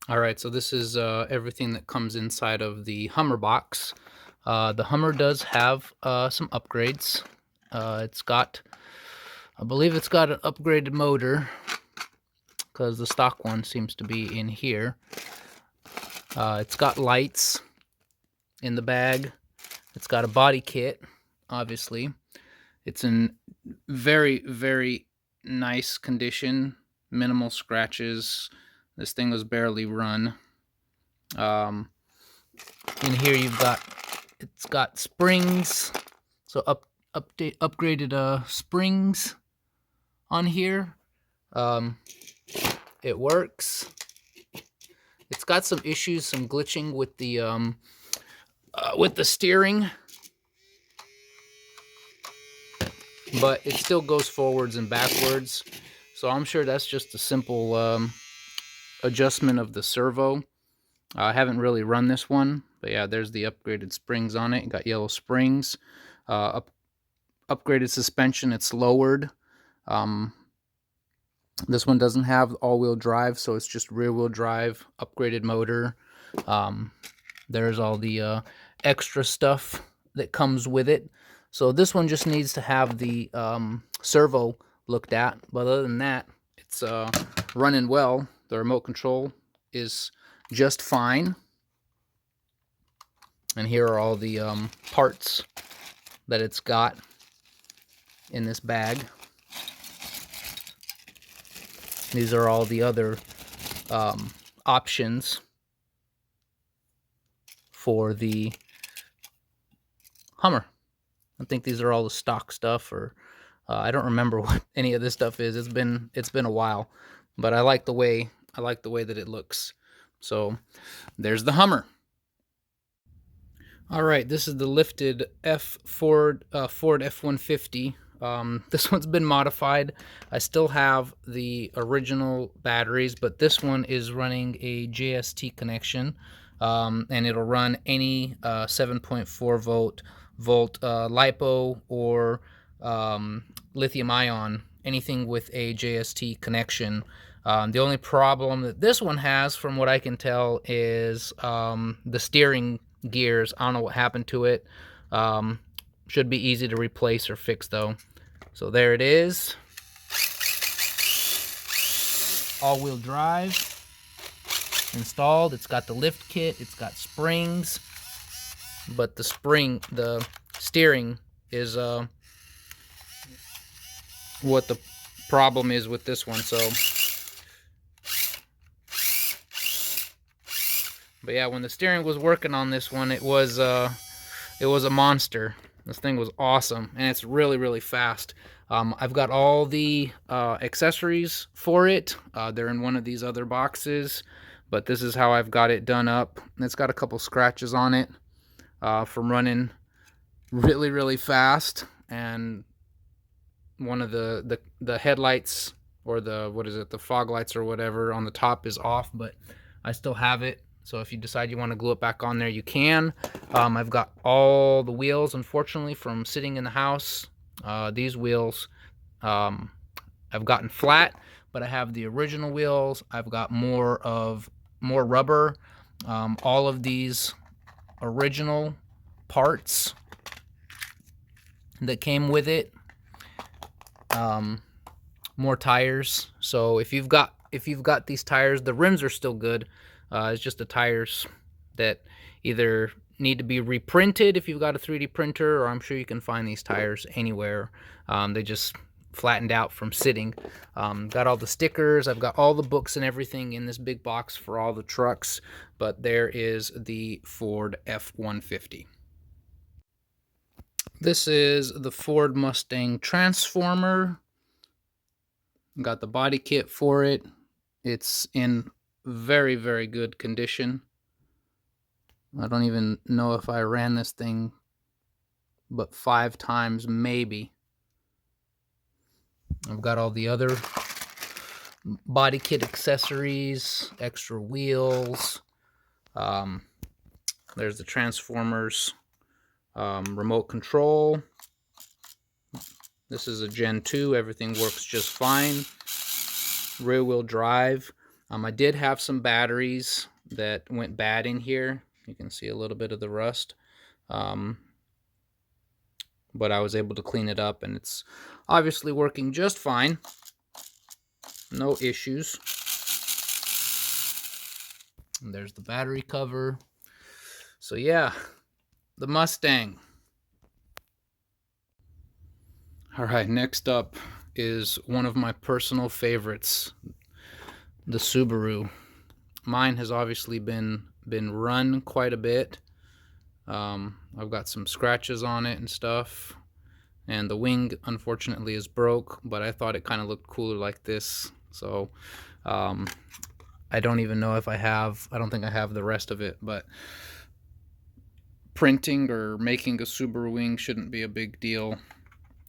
All right, so this is everything that comes inside of the Hummer box. The Hummer does have some upgrades. It's got, I believe it's got an upgraded motor because the stock one seems to be in here. It's got lights in the bag. It's got a body kit, obviously. It's in very, very nice condition, minimal scratches. This thing was barely run. In here it's got springs, so upgraded springs on here. It works. It's got some issues, some glitching with the steering, but it still goes forwards and backwards. So I'm sure that's just a simple adjustment of the servo. I haven't really run this one, but yeah, there's the upgraded springs on it. Got yellow springs, upgraded suspension. It's lowered. This one doesn't have all-wheel drive, so it's just rear-wheel drive, upgraded motor. There's all the extra stuff that comes with it. So this one just needs to have the servo looked at. But other than that, it's running well. The remote control is just fine. And here are all the parts that it's got in this bag. These are all the other options for the Hummer. I think these are all the stock stuff, or I don't remember what any of this stuff is. It's been a while, but I like the way that it looks. So there's the Hummer. All right, this is the lifted Ford F-150. This one's been modified. I still have the original batteries, but this one is running a JST connection, and it'll run any 7.4 volt LiPo or lithium ion, anything with a JST connection. The only problem that this one has, from what I can tell, is the steering gears. I don't know what happened to it. Should be easy to replace or fix though. So there it is. All-wheel drive installed. It's got the lift kit. It's got springs, but the steering is what the problem is with this one. So, but yeah, when the steering was working on this one, it was a monster. This thing was awesome, and it's really, really fast. I've got all the accessories for it. They're in one of these other boxes, but this is how I've got it done up. It's got a couple scratches on it from running really, really fast, and one of the headlights, or the fog lights or whatever on the top is off, but I still have it. So if you decide you want to glue it back on there, you can. I've got all the wheels, unfortunately, from sitting in the house. These wheels I've gotten flat, but I have the original wheels. I've got more rubber. All of these original parts that came with it. More tires. So if you've got these tires, the rims are still good. It's just the tires that either need to be reprinted if you've got a 3D printer, or I'm sure you can find these tires anywhere. They just flattened out from sitting. Got all the stickers. I've got all the books and everything in this big box for all the trucks. But there is the Ford F-150. This is the Ford Mustang Transformer. Got the body kit for it. It's in very, very good condition. I don't even know if I ran this thing but 5 times maybe. I've got all the other body kit accessories, extra wheels. There's the Transformers remote control. This is a Gen 2. Everything works just fine. Rear wheel drive. I did have some batteries that went bad in here. You can see a little bit of the rust. But I was able to clean it up, and it's obviously working just fine. No issues. And there's the battery cover. So yeah, the Mustang. All right, next up is one of my personal favorites, the Subaru. Mine has obviously been run quite a bit. I've got some scratches on it and stuff, and the wing unfortunately is broke, but I thought it kind of looked cooler like this. So I don't even know if I don't think I have the rest of it, but printing or making a Subaru wing shouldn't be a big deal,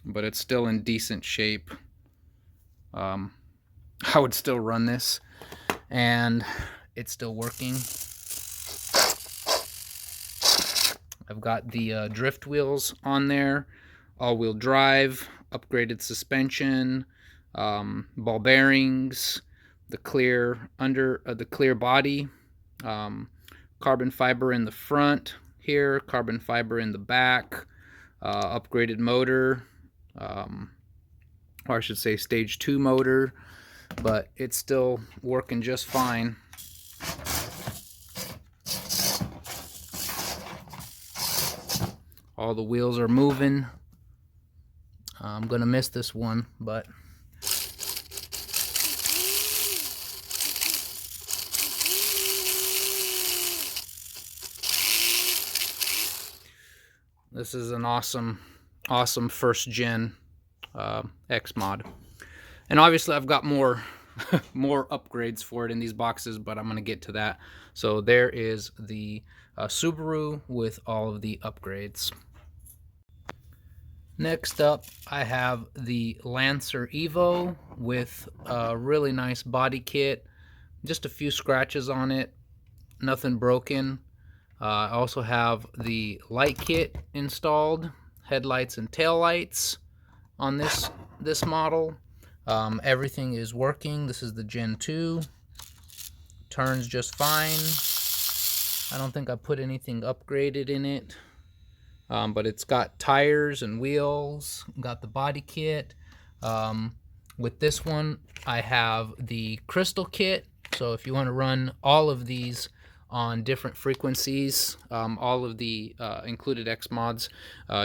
but it's still in decent shape. I would still run this, and it's still working. I've got the drift wheels on there, all-wheel drive, upgraded suspension, ball bearings, the clear body, carbon fiber in the front here, carbon fiber in the back, upgraded motor, or I should say stage 2 motor, but it's still working just fine. All the wheels are moving. I'm gonna miss this one, but this is an awesome first gen XMOD. And obviously I've got more more upgrades for it in these boxes, but I'm gonna get to that. So there is the Subaru with all of the upgrades. Next up, I have the Lancer Evo with a really nice body kit. Just a few scratches on it, nothing broken. I also have the light kit installed, headlights and tail lights on this model. Everything is working. This is the Gen 2. Turns just fine. I don't think I put anything upgraded in it. But it's got tires and wheels, got the body kit. With this one, I have the crystal kit. So if you want to run all of these on different frequencies, all of the included XMODs,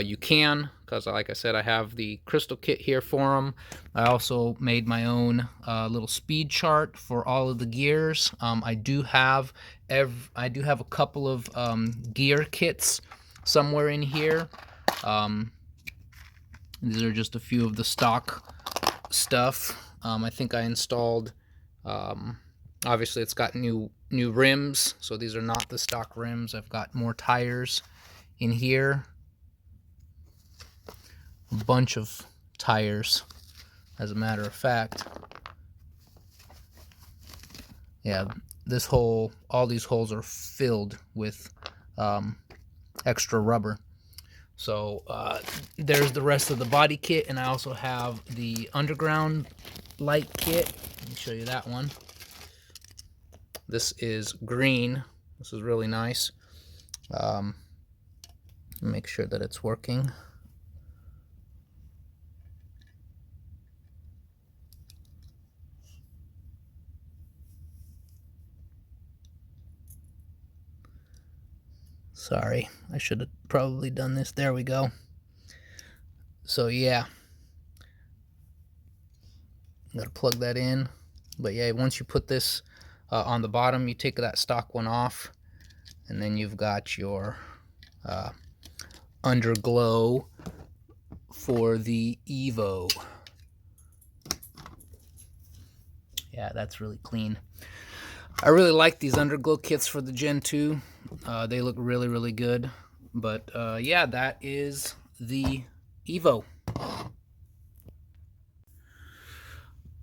you can, because like I said, I have the crystal kit here for them. I also made my own little speed chart for all of the gears. I do have a couple of gear kits somewhere in here. These are just a few of the stock stuff. I think I installed, obviously it's got new rims, so these are not the stock rims. I've got more tires in here, a bunch of tires, as a matter of fact. Yeah, all these holes are filled with extra rubber. So there's the rest of the body kit, and I also have the underground light kit. Let me show you that one. This is green. This is really nice. Make sure that it's working. Sorry, I should have probably done this. There we go. So yeah, gotta plug that in. But yeah, once you put this on the bottom, you take that stock one off, and then you've got your underglow for the Evo. Yeah, that's really clean. I really like these underglow kits for the Gen 2. They look really, really good. But yeah, that is the Evo.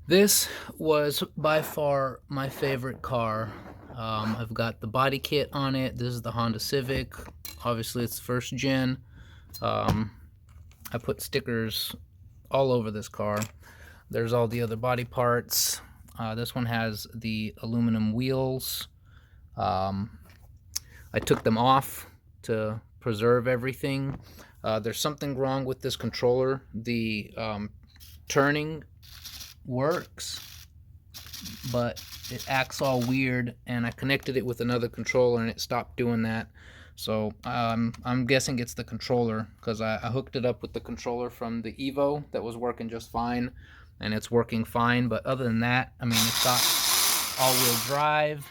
This was by far my favorite car. I've got the body kit on it. This is the Honda Civic. Obviously, it's first gen. I put stickers all over this car. There's all the other body parts. This one has the aluminum wheels. I took them off to preserve everything. There's something wrong with this controller. The turning works, but it acts all weird, and I connected it with another controller and it stopped doing that. So I'm guessing it's the controller, because I hooked it up with the controller from the Evo that was working just fine, and it's working fine. But other than that, I mean, it's got all-wheel drive.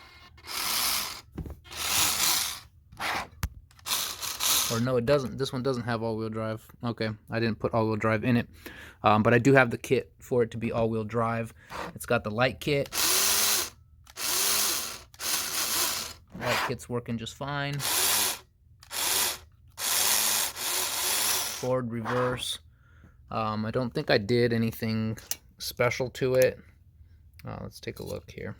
Or no, it doesn't. This one doesn't have all-wheel drive. Okay, I didn't put all-wheel drive in it. But I do have the kit for it to be all-wheel drive. It's got the light kit. Light kit's working just fine. Forward, reverse. I don't think I did anything special to it. Let's take a look here.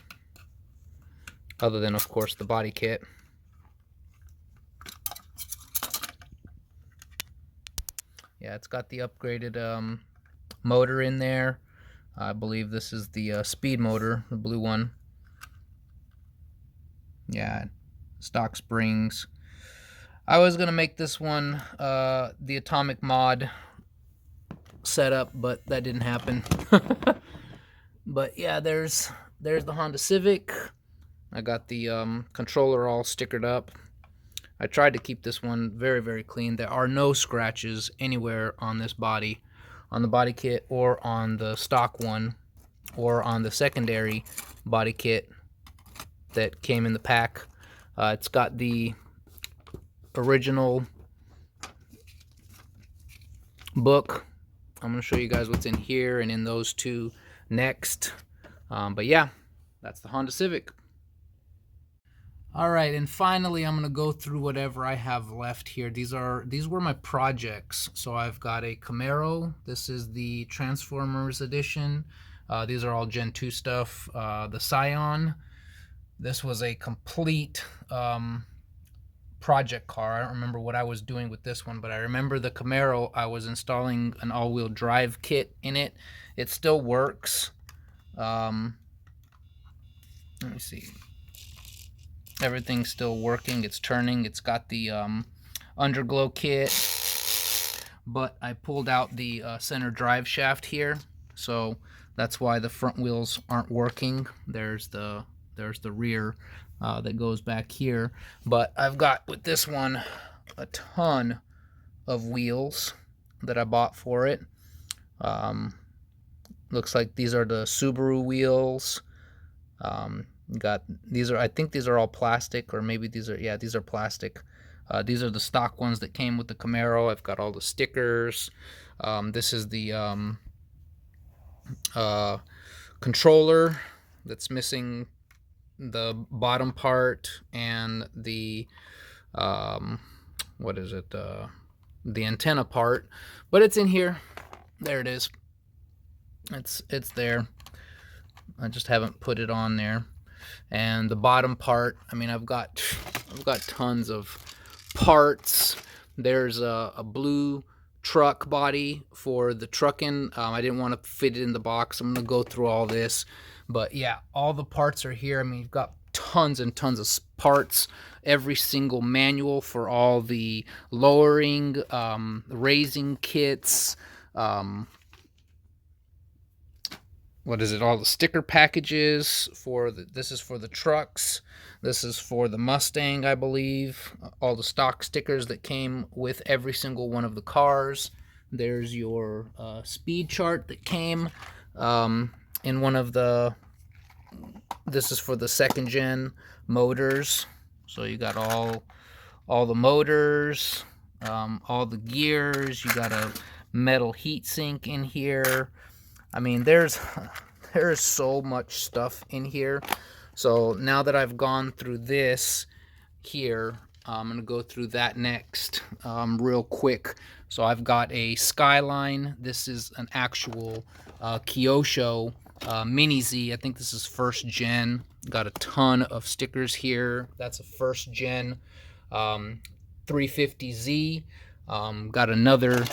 Other than, of course, the body kit. Yeah, it's got the upgraded motor in there. I believe this is the speed motor, the blue one. Yeah, stock springs. I was gonna make this one the atomic mod setup, but that didn't happen. But yeah, there's the Honda Civic. I got the controller all stickered up. I tried to keep this one very, very clean. There are no scratches anywhere on this body, on the body kit, or on the stock one, or on the secondary body kit that came in the pack. It's got the original book. I'm going to show you guys what's in here and in those two next. But yeah, that's the Honda Civic. Alright, and finally I'm going to go through whatever I have left here. These were my projects. So I've got a Camaro. This is the Transformers edition. These are all Gen 2 stuff. The Scion. This was a complete project car. I don't remember what I was doing with this one, but I remember the Camaro, I was installing an all-wheel drive kit in it. It still works. Let me see. Everything's still working. It's turning. It's got the underglow kit, but I pulled out the center drive shaft here, so that's why the front wheels aren't working. There's the rear that goes back here. But I've got with this one a ton of wheels that I bought for it. Looks like these are the Subaru wheels. Got these are, I think these are all plastic, or maybe these are, yeah, these are plastic. These are the stock ones that came with the Camaro. I've got all the stickers. This is the controller that's missing the bottom part and the what is it, the antenna part, but it's in here. There it is. It's there. I just haven't put it on there. And the bottom part, I mean, I've got tons of parts. There's a blue truck body for the trucking. I didn't want to fit it in the box. I'm gonna go through all this, but yeah, all the parts are here. I mean, you've got tons and tons of parts. Every single manual for all the lowering, raising kits. What is it? All the sticker packages for this is for the trucks. This is for the Mustang, I believe. All the stock stickers that came with every single one of the cars. There's your speed chart that came in one of the. This is for the second gen motors. So you got all the motors, all the gears. You got a metal heat sink in here. I mean, there is so much stuff in here. So now that I've gone through this here, I'm going to go through that next real quick. So I've got a Skyline. This is an actual Kyosho Mini Z. I think this is first gen. Got a ton of stickers here. That's a first gen 350Z. Got another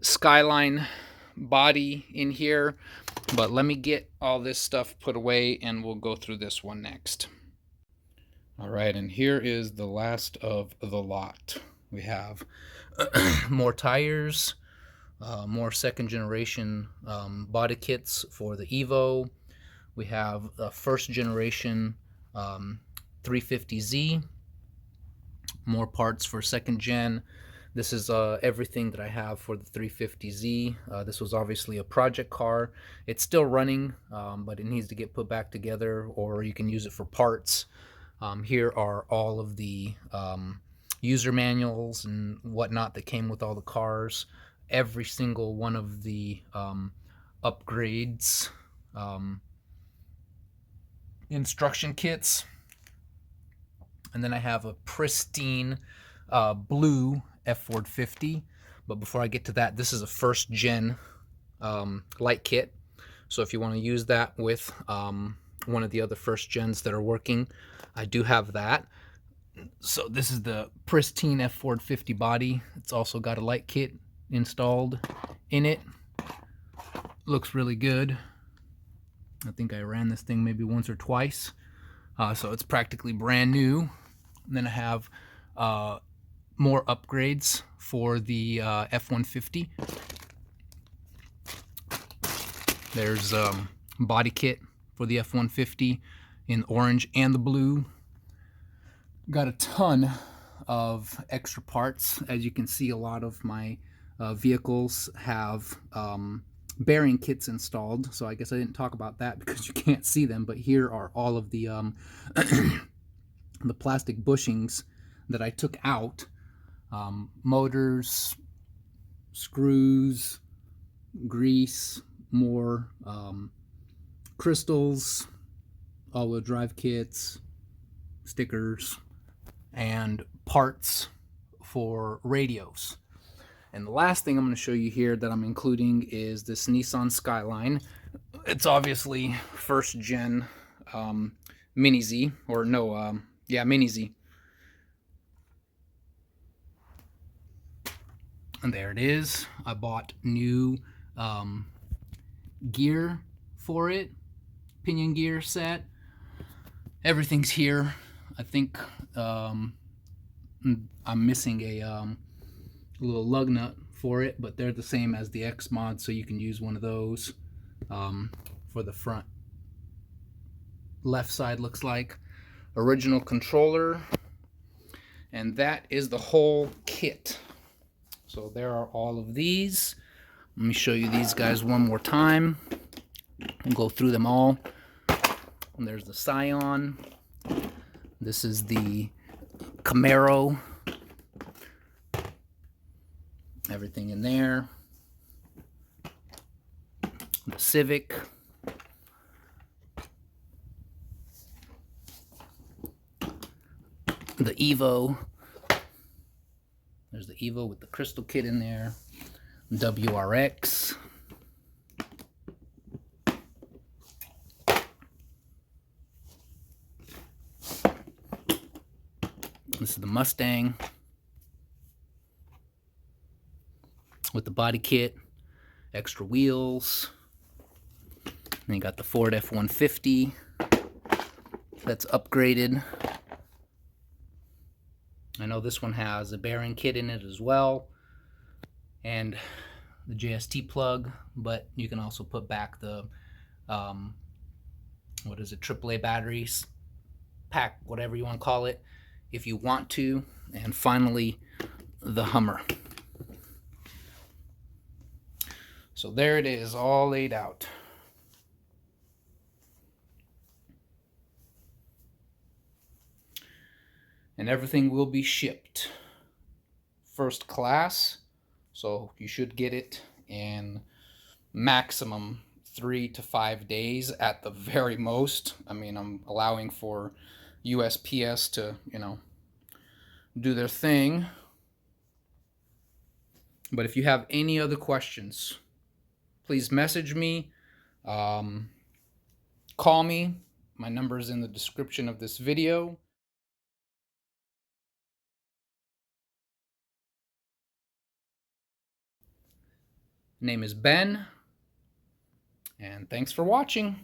Skyline body in here, but let me get all this stuff put away and we'll go through this one next. All right, and here is the last of the lot. We have more tires, more second generation body kits for the Evo. We have a first generation 350Z, more parts for second gen. This is everything that I have for the 350Z. This was obviously a project car. It's still running, but it needs to get put back together, or you can use it for parts. Here are all of the user manuals and whatnot that came with all the cars. Every single one of the upgrades, instruction kits. And then I have a pristine blue F450. But before I get to that, this is a first gen light kit. So if you want to use that with one of the other first gens that are working, I do have that. So this is the pristine F450 body. It's also got a light kit installed in it. Looks really good. I think I ran this thing maybe once or twice. So it's practically brand new. And then I have more upgrades for the F-150. There's body kit for the F-150 in orange and the blue. Got a ton of extra parts. As you can see, a lot of my vehicles have bearing kits installed, so I guess I didn't talk about that because you can't see them, but here are all of the the plastic bushings that I took out. Motors, screws, grease, more crystals, all-wheel drive kits, stickers, and parts for radios. And the last thing I'm going to show you here that I'm including is this Nissan Skyline. It's obviously first gen Mini Z, or no, yeah, Mini Z. And there it is. I bought new gear for it, pinion gear set. Everything's here. I think I'm missing a little lug nut for it, but they're the same as the XMODS, so you can use one of those for the front. Left side looks like original controller, and that is the whole kit. So there are all of these. Let me show you these guys one more time and go through them all. And there's the Scion. This is the Camaro. Everything in there. The Civic. The Evo. There's the Evo with the crystal kit in there. WRX. This is the Mustang with the body kit, extra wheels. And you got the Ford F-150 that's upgraded. I know this one has a bearing kit in it as well, and the JST plug, but you can also put back the what is it, AAA batteries pack, whatever you want to call it, if you want to. And finally, the Hummer. So there it is, all laid out. And everything will be shipped first class, so you should get it in maximum 3 to 5 days at the very most. I mean, I'm allowing for USPS to, you know, do their thing. But if you have any other questions, please message me, call me. My number is in the description of this video. Name is Ben. And thanks for watching.